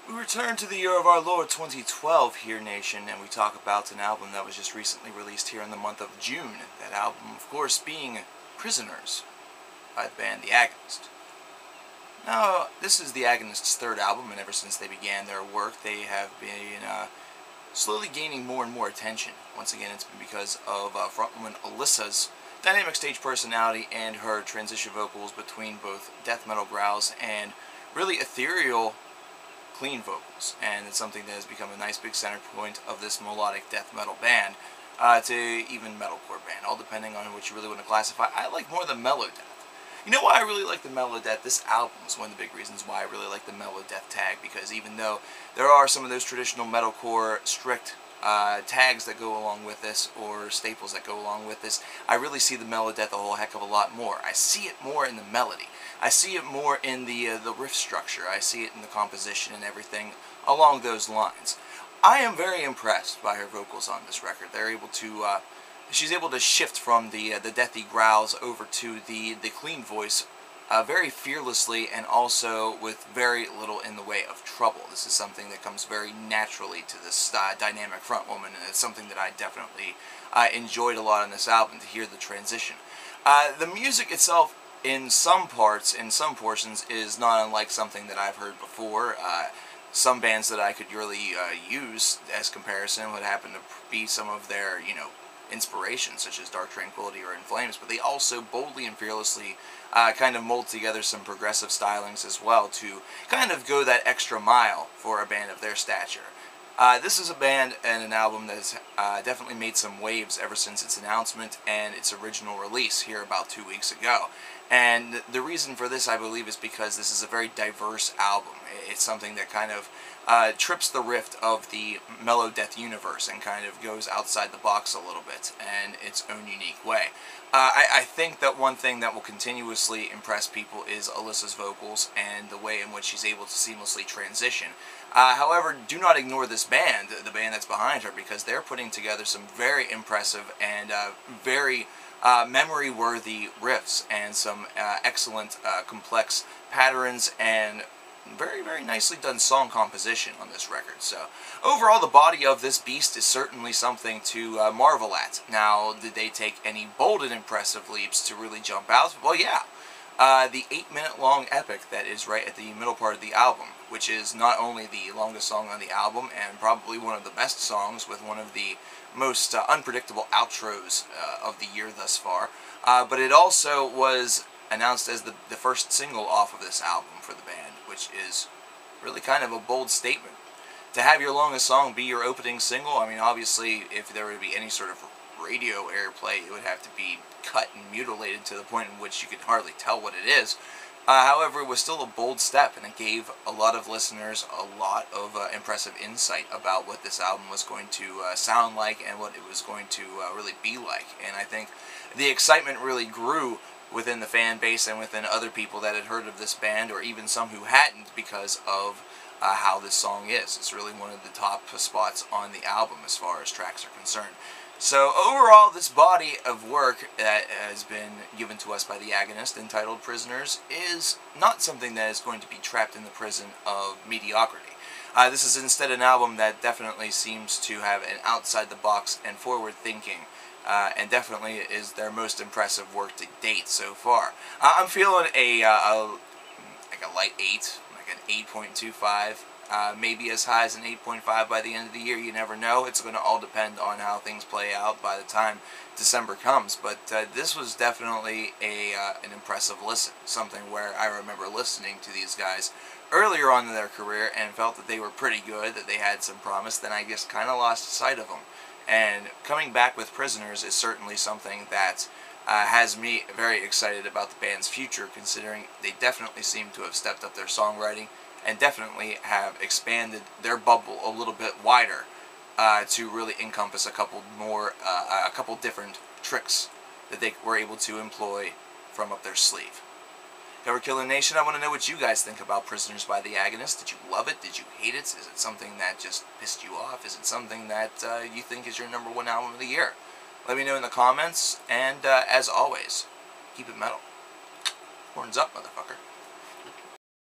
We return to the year of our Lord 2012 here, Nation, and we talk about an album that was just recently released here in the month of June. That album, of course, being Prisoners by the band The Agonist. Now, this is The Agonist's third album, and ever since they began their work, they have been slowly gaining more and more attention. Once again, it's been because of frontwoman Alyssa's dynamic stage personality and her transition vocals between both death metal growls and really ethereal clean vocals, and it's something that has become a nice big center point of this melodic death metal band, to even metalcore band, all depending on what you really want to classify. I like more the melo-death. You know why I really like the melo-death? This album is one of the big reasons why I really like the melo-death tag, because even though there are some of those traditional metalcore strict tags that go along with this, or staples that go along with this, I really see the melo-death a whole heck of a lot more. I see it more in the melody. I see it more in the riff structure. I see it in the composition and everything along those lines. I am very impressed by her vocals on this record. They're able to, she's able to shift from the deathy growls over to the clean voice very fearlessly, and also with very little in the way of trouble. This is something that comes very naturally to this dynamic frontwoman, and it's something that I definitely enjoyed a lot on this album, to hear the transition. The music itself, in some parts, in some portions, is not unlike something that I've heard before. Some bands that I could really use as comparison would happen to be some of their, inspirations, such as Dark Tranquillity or In Flames, but they also boldly and fearlessly kind of mold together some progressive stylings as well to kind of go that extra mile for a band of their stature. This is a band and an album that has definitely made some waves ever since its announcement and its original release here about 2 weeks ago. And the reason for this, I believe, is because this is a very diverse album. It's something that kind of trips the rift of the melo-death universe and kind of goes outside the box a little bit in its own unique way. I think that one thing that will continuously impress people is Alyssa's vocals and the way in which she's able to seamlessly transition. However, do not ignore this band, the band that's behind her, because they're putting together some very impressive and very memory-worthy riffs and some excellent complex patterns and very, very nicely done song composition on this record. So, overall, the body of this beast is certainly something to marvel at. Now, did they take any bold and impressive leaps to really jump out? Well, yeah. The 8-minute long epic that is right at the middle part of the album, which is not only the longest song on the album and probably one of the best songs with one of the most unpredictable outros of the year thus far, but it also was announced as the first single off of this album for the band, which is really kind of a bold statement. To have your longest song be your opening single, I mean, obviously, if there would be any sort of radio airplay, it would have to be cut and mutilated to the point in which you could hardly tell what it is. However, it was still a bold step, and it gave a lot of listeners a lot of impressive insight about what this album was going to sound like and what it was going to really be like. And I think the excitement really grew within the fan base and within other people that had heard of this band, or even some who hadn't, because of how this song is. It's really one of the top spots on the album as far as tracks are concerned. So overall, this body of work that has been given to us by the Agonist, entitled Prisoners, is not something that is going to be trapped in the prison of mediocrity. This is instead an album that definitely seems to have an outside-the-box and forward-thinking, and definitely is their most impressive work to date so far. I'm feeling like a light 8, like an 8.25. Maybe as high as an 8.5 by the end of the year. You never know. It's going to all depend on how things play out by the time December comes. But this was definitely an impressive listen. Something where I remember listening to these guys earlier on in their career and felt that they were pretty good, that they had some promise, then I just kind of lost sight of them. And coming back with Prisoners is certainly something that has me very excited about the band's future, considering they definitely seem to have stepped up their songwriting and definitely have expanded their bubble a little bit wider to really encompass a couple different tricks that they were able to employ from up their sleeve. Coverkillernation, I want to know what you guys think about Prisoners by the Agonist. Did you love it? Did you hate it? Is it something that just pissed you off? Is it something that you think is your #1 album of the year? Let me know in the comments, and as always, keep it metal. Horns up, motherfucker.